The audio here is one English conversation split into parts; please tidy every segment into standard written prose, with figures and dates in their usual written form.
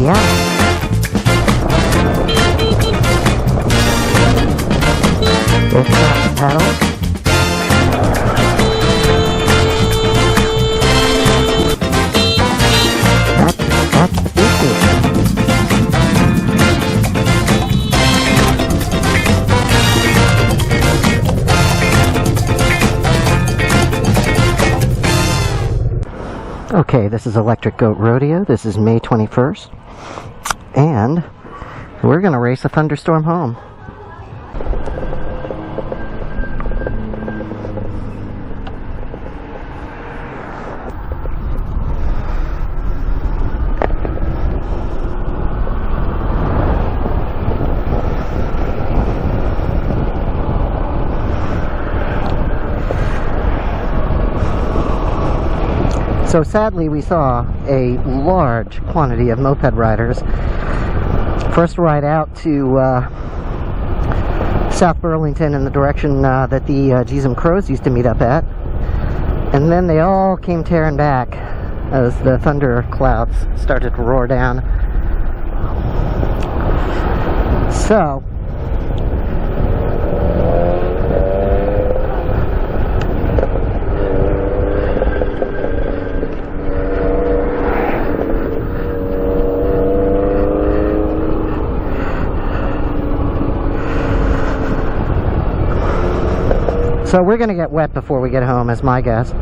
Yeah. It's got pedals. That's easy. Okay, this is Electric Goat Rodeo. This is May 21st. And we're going to race a thunderstorm home. So sadly, we saw a large quantity of moped riders first ride out to South Burlington in the direction that the Jeezum Crows used to meet up at, and then they all came tearing back as the thunder clouds started to roar down. So we're going to get wet before we get home, is my guess.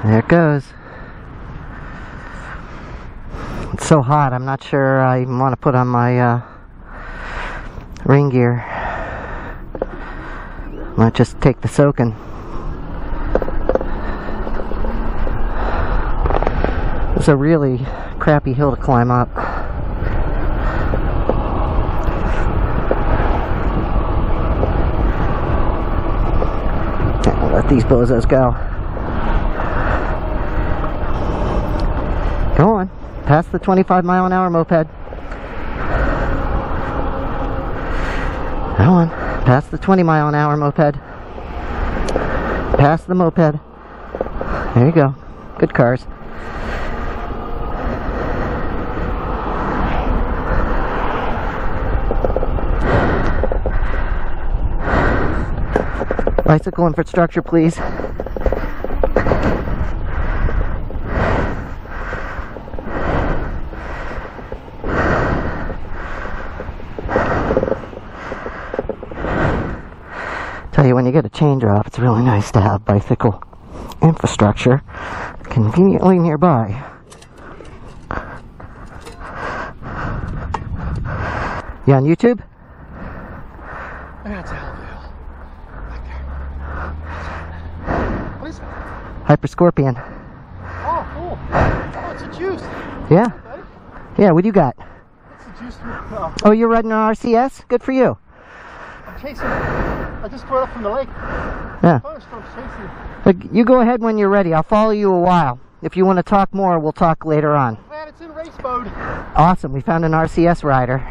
There it goes. It's so hot, I'm not sure I even want to put on my rain gear. Might just take the soaking. It's a really crappy hill to climb up. I'll let these bozos go. Go on, past the 25-mile-an-hour moped. Come on, past the 20-mile-an-hour moped. Past the moped. There you go. Good cars. Bicycle infrastructure, please. Tell you, when you get a chain drop, it's really nice to have bicycle infrastructure conveniently nearby. You on YouTube? That's a hell of a hill. Right there. What is it? HyperScorpion. Oh, cool. Oh, it's a Juiced. Yeah. Okay. Yeah, what do you got? It's a Juiced. Oh, you're riding an RCS? Good for you. I'm chasing. I just got up from the lake. Yeah. Thunderstorm's chasing. You go ahead when you're ready. I'll follow you a while. If you want to talk more, we'll talk later on. Man, it's in race mode. Awesome. We found an RCS rider.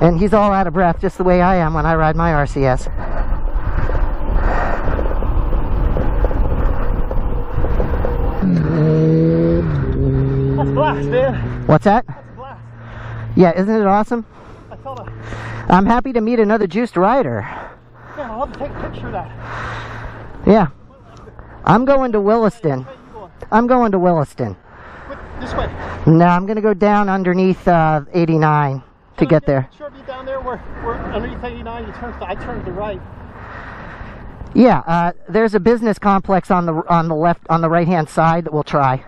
And he's all out of breath, just the way I am when I ride my RCS. That's blast, man. What's that? That's blast. Yeah, isn't it awesome? I felt a... I'm happy to meet another Juiced rider. Yeah, I'll have to take a picture of that. Yeah. I'm going to Williston. Where you going? I'm going to Williston. This way. No, I'm going to go down underneath 89 to get there. Sure, be down there where underneath 89, you turn. I turned to the right. Yeah, there's a business complex on the left, on the right-hand side that we'll try.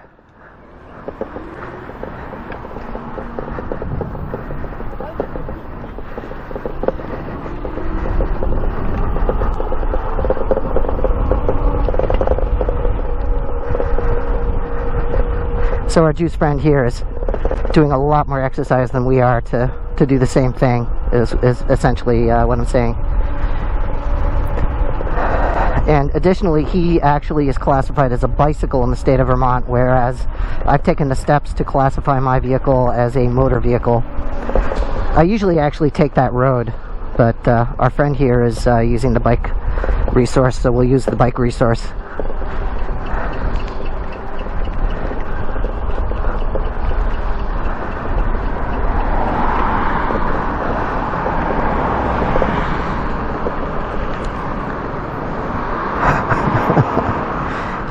So our Juice friend here is doing a lot more exercise than we are to do the same thing, is essentially what I'm saying. And additionally, he actually is classified as a bicycle in the state of Vermont, whereas I've taken the steps to classify my vehicle as a motor vehicle. I usually actually take that road, but our friend here is using the bike resource, so we'll use the bike resource.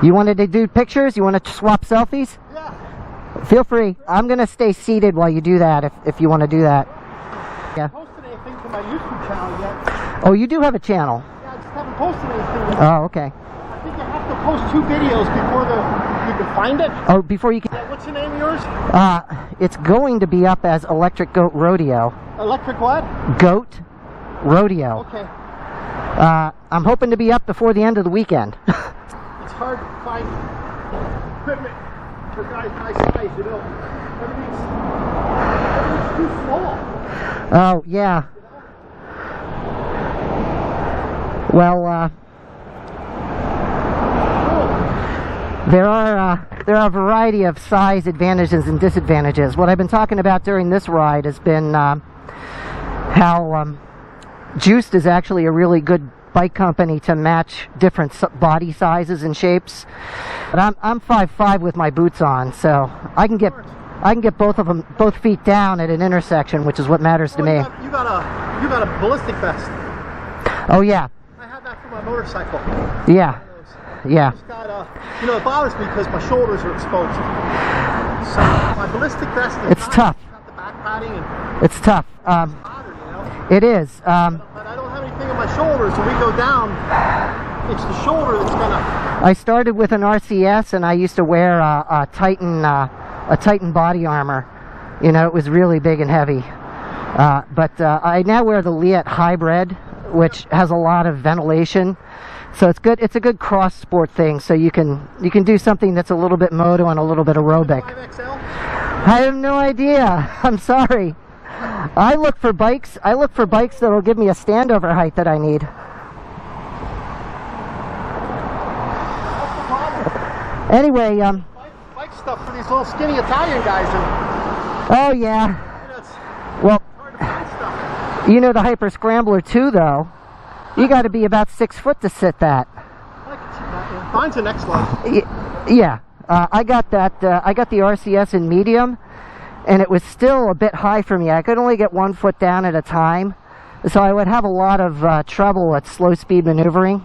You wanted to do pictures? You want to swap selfies? Yeah. Feel free. I'm going to stay seated while you do that, if you want to do that. Yeah. I haven't posted anything to my YouTube channel yet. Oh, you do have a channel? Yeah, I just haven't posted anything yet. Oh, okay. I think you have to post 2 videos before you can find it. Oh, before you can... Yeah, what's the name of yours? It's going to be up as Electric Goat Rodeo. Electric what? Goat Rodeo. Okay. I'm hoping to be up before the end of the weekend. It's hard to find equipment for guys my size, you know. Everything's too small. Oh, yeah. Well, there are a variety of size advantages and disadvantages. What I've been talking about during this ride has been how Juiced is actually a really good bike company to match different body sizes and shapes. But I'm 5'5" with my boots on, so I can get both feet down at an intersection, which is what matters to me. You got a ballistic vest. Oh yeah. I have that for my motorcycle. Yeah. Yeah. It's got you know, it bothers me because my shoulders are exposed. So my ballistic vest is It's tough. Got the back padding and It's tough. it's harder, you know. It is. But I don't have anything on my shoulders. When we go down, it's the shoulder that's gonna. I started with an RCS, and I used to wear a Titan body armor. You know, it was really big and heavy. But I now wear the Liet Hybrid, which has a lot of ventilation. So it's good. It's a good cross sport thing. So you can do something that's a little bit moto and a little bit aerobic. 5XL? I have no idea. I'm sorry. I look for bikes that'll give me a standover height that I need. Anyway, bike stuff for these little skinny Italian guys. Oh yeah. Well, Hard to find stuff. you know the Hyper Scrambler 2 though. You got to be about 6 foot to sit that. I can see that. Yeah. Mine's an X large. Yeah. I got that. I got the RCS in medium, and it was still a bit high for me. I could only get 1 foot down at a time, so I would have a lot of trouble at slow speed maneuvering.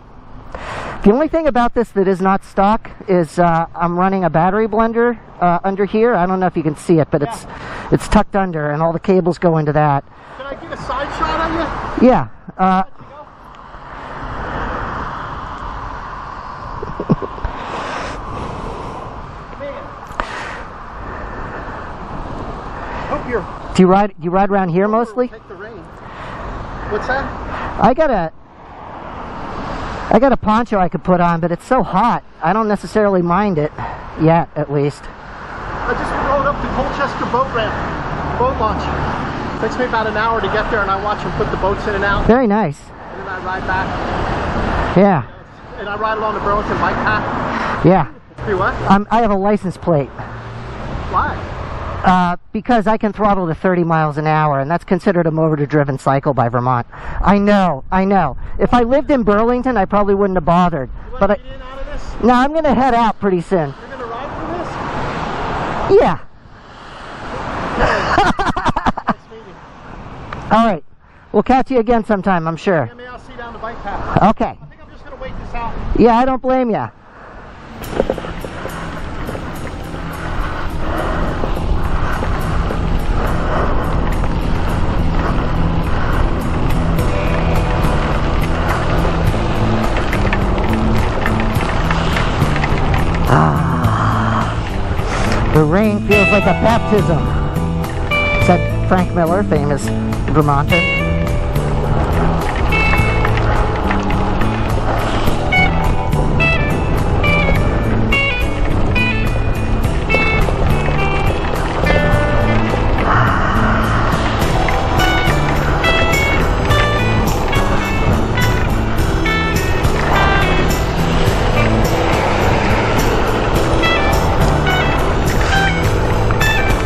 The only thing about this that is not stock is I'm running a battery blender under here. I don't know if you can see it, but it's tucked under, and all the cables go into that. Can I get a side shot on you? Yeah. Hope you're. Do you ride around here mostly? Take the rain. What's that? I got a poncho I could put on, but it's so hot. I don't necessarily mind it yet, at least. I just rode up to Colchester boat ramp, boat launch. Takes me about an hour to get there, and I watch them put the boats in and out. Very nice. And then I ride back. Yeah. And I ride along the Burlington bike path. Yeah. You what? I have a license plate. Why? Because I can throttle to 30 miles an hour, and that's considered a motor-driven cycle by Vermont. I know. If I lived in Burlington, I probably wouldn't have bothered. You But want to get in out of this? no, I'm going to head out pretty soon. You're going to ride for this? Yeah. Nice meeting. All right. We'll catch you again sometime, I'm sure. Yeah, maybe I'll see you down the bike path. Okay. I think I'm just going to wait this out. Yeah, I don't blame you. The rain feels like a baptism, said Frank Miller, famous Vermonter.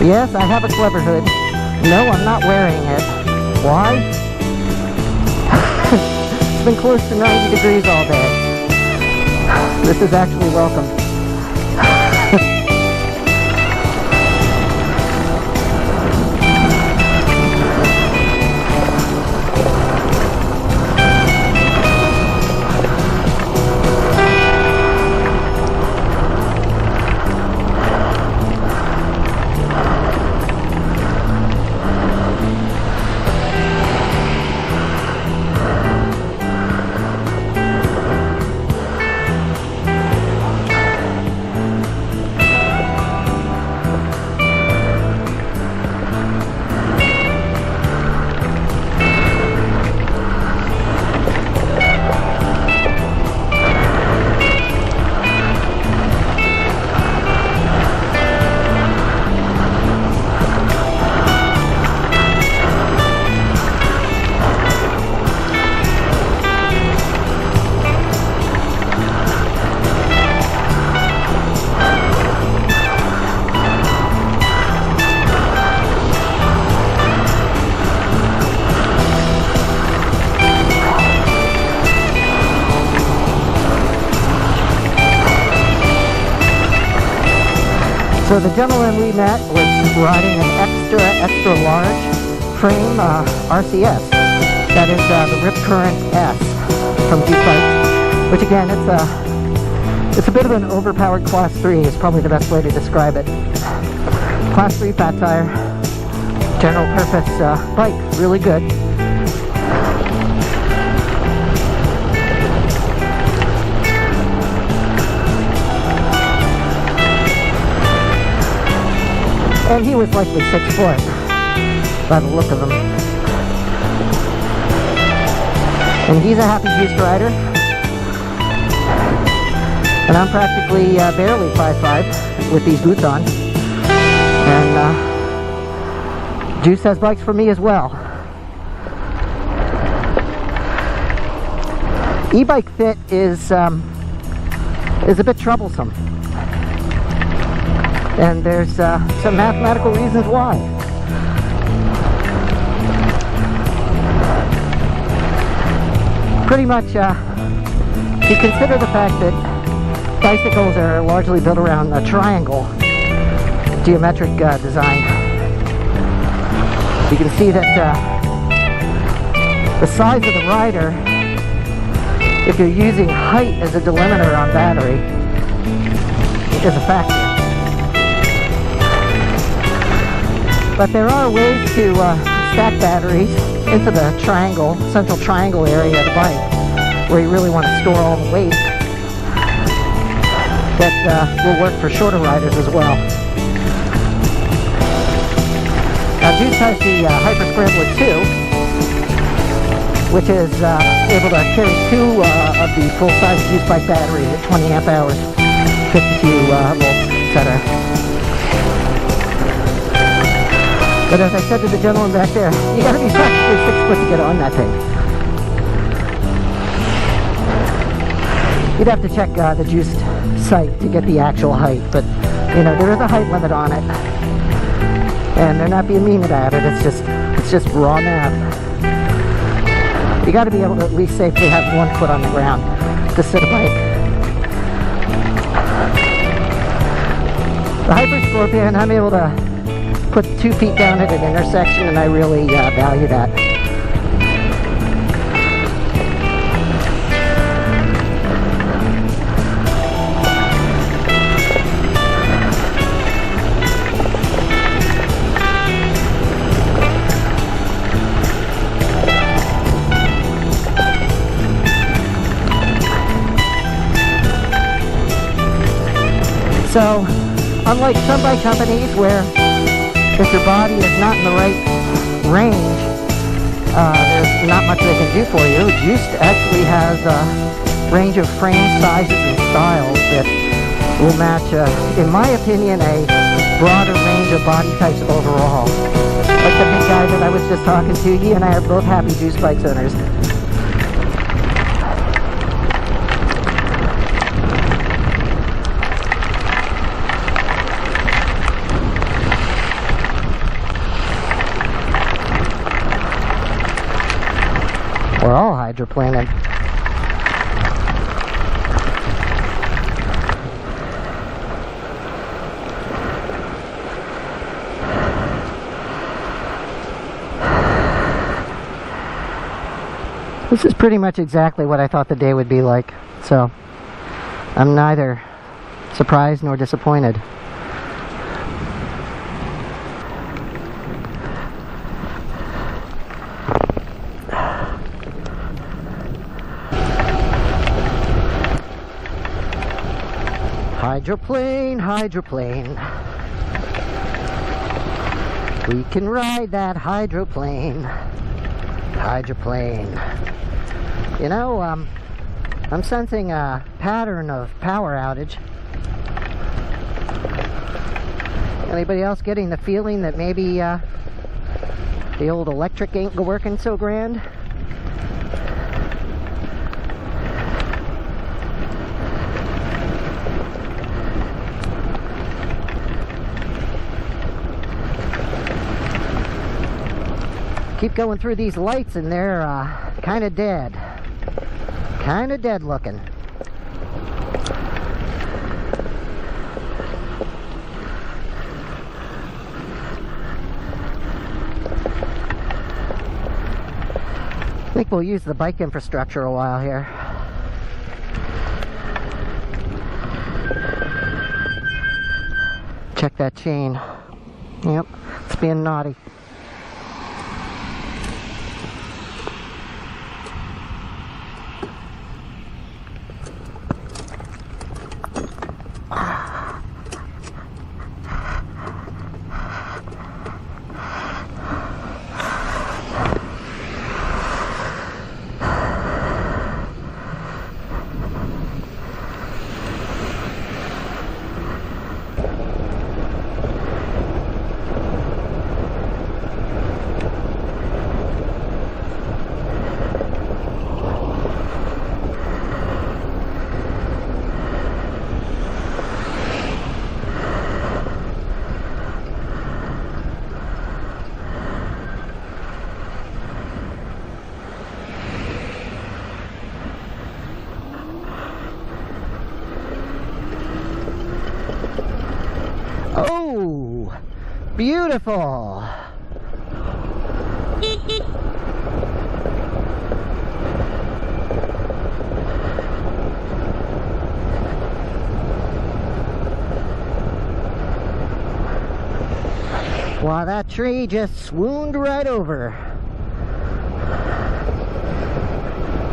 Yes, I have a clever hood. No, I'm not wearing it. Why? It's been close to 90 degrees all day. This is actually welcome. So the gentleman we met was riding an extra large frame RCS. That is the Rip Current S from Juiced, which again, it's a bit of an overpowered Class 3 is probably the best way to describe it. Class 3 fat tire, general purpose bike, really good. And he was likely 6 foot, by the look of him. And he's a happy juiced rider. And I'm practically barely 5'5" with these boots on. And Juice has bikes for me as well. E-bike fit is a bit troublesome, and there's some mathematical reasons why. Pretty much, you consider the fact that bicycles are largely built around a triangle geometric design. You can see that the size of the rider, if you're using height as a delimiter on battery, is a factor. But there are ways to stack batteries into the triangle, central triangle area of the bike, where you really want to store all the weight. That will work for shorter riders as well. Now, Juiced has the HyperScorpion 2, which is able to carry two of the full-size Juiced bike batteries at 20 amp hours, 52 volts, etc. But as I said to the gentleman back there, you gotta be practically 6 foot to get on that thing. You'd have to check the Juiced site to get the actual height, but you know, there is a height limit on it. And they're not being mean about it, it's just raw math. You gotta be able to at least safely have 1 foot on the ground to sit a bike. The HyperScorpion, I'm able to put 2 feet down at an intersection, and I really value that. So, unlike some bike companies where if your body is not in the right range, there's not much they can do for you, Juiced actually has a range of frame sizes and styles that will match, in my opinion, a broader range of body types overall. Like the big guy that I was just talking to, he and I are both happy Juiced bikes owners. We're all hydroplaning. This is pretty much exactly what I thought the day would be like, so I'm neither surprised nor disappointed. Hydroplane, hydroplane. We can ride that hydroplane. Hydroplane. You know, I'm sensing a pattern of power outage. Anybody else getting the feeling that maybe the old electric ain't working so grand? Keep going through these lights and they're kind of dead. Kind of dead looking. I think we'll use the bike infrastructure a while here. Check that chain. Yep, it's being naughty. Beautiful. Wow, that tree just swooned right over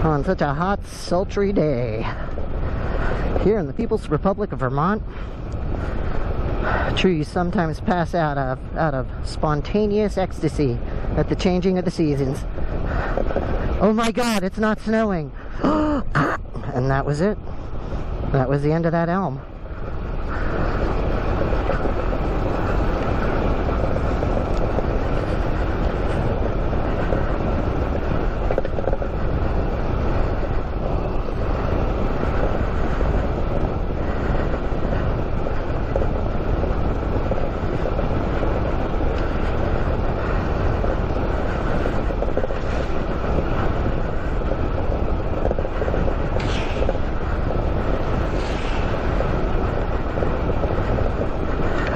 on such a hot, sultry day. Here in the People's Republic of Vermont, trees sometimes pass out of spontaneous ecstasy at the changing of the seasons. Oh my God, it's not snowing. And that was it. That was the end of that elm.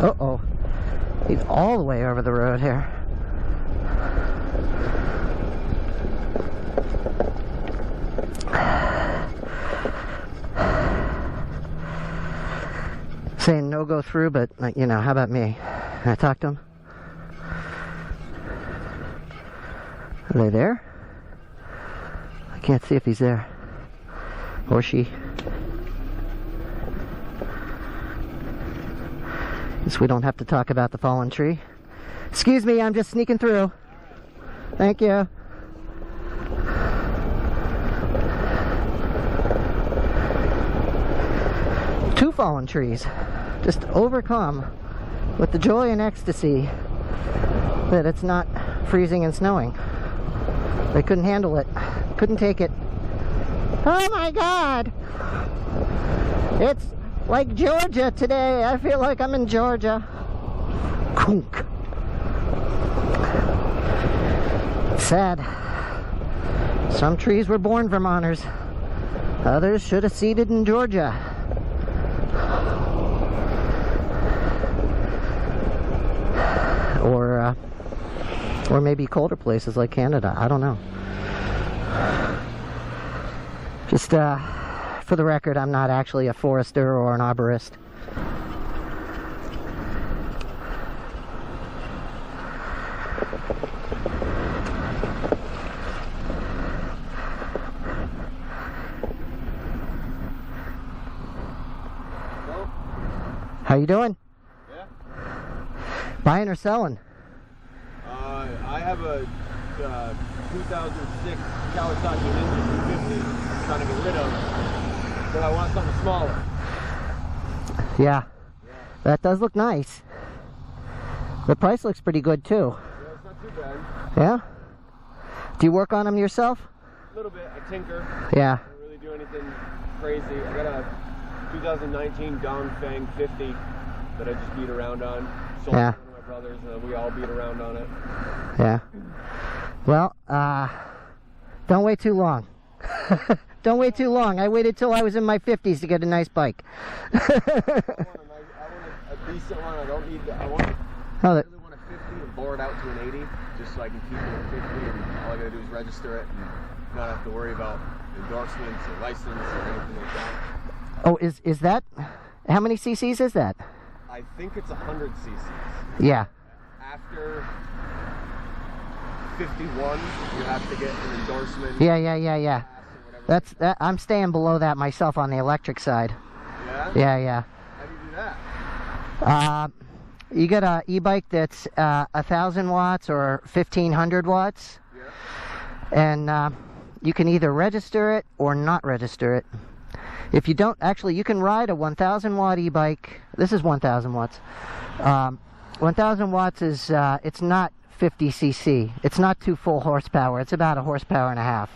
Uh-oh. He's all the way over the road here. Saying no go through, but, you know, how about me? Can I talk to him? Are they there? I can't see if he's there. Or she. Guess we don't have to talk about the fallen tree. Excuse me, I'm just sneaking through. Thank you. Two fallen trees. Just overcome with the joy and ecstasy that it's not freezing and snowing. They couldn't handle it. Couldn't take it. Oh my God! It's like Georgia today. I feel like I'm in Georgia. Kunk. Sad. Some trees were born Vermonters. Others should have seeded in Georgia. Or maybe colder places like Canada. I don't know. Just for the record, I'm not actually a forester or an arborist. Hello? How you doing? Yeah? Buying or selling? I have a 2006 Kawasaki Ninja 250 I'm trying to get rid of, but I want something smaller. Yeah. That does look nice. The price looks pretty good too. Yeah, it's not too bad. Yeah? Do you work on them yourself? A little bit. I tinker. Yeah. I don't really do anything crazy. I got a 2019 Dongfeng 50 that I just beat around on. Sold Yeah. to one of my brothers, and we all beat around on it. Yeah. Well, don't wait too long. Don't wait too long. I waited till I was in my 50s to get a nice bike. I want a decent one. I don't need the, I really want a 50 and bore it out to an 80, just so I can keep it at 50, and all I gotta do is register it and not have to worry about endorsements or license or anything like that. Oh, is that, how many cc's is that? I think it's 100 cc's. Yeah. After 51, you have to get an endorsement. Yeah. That. I'm staying below that myself on the electric side. Yeah? Yeah. How do you do that? You get a e-bike that's 1,000 watts or 1,500 watts. Yeah. And you can either register it or not register it. If you don't, actually, you can ride a 1,000 watt e-bike. This is 1,000 watts. 1,000 watts is, it's not 50 cc. It's not 2 full horsepower. It's about 1.5 horsepower.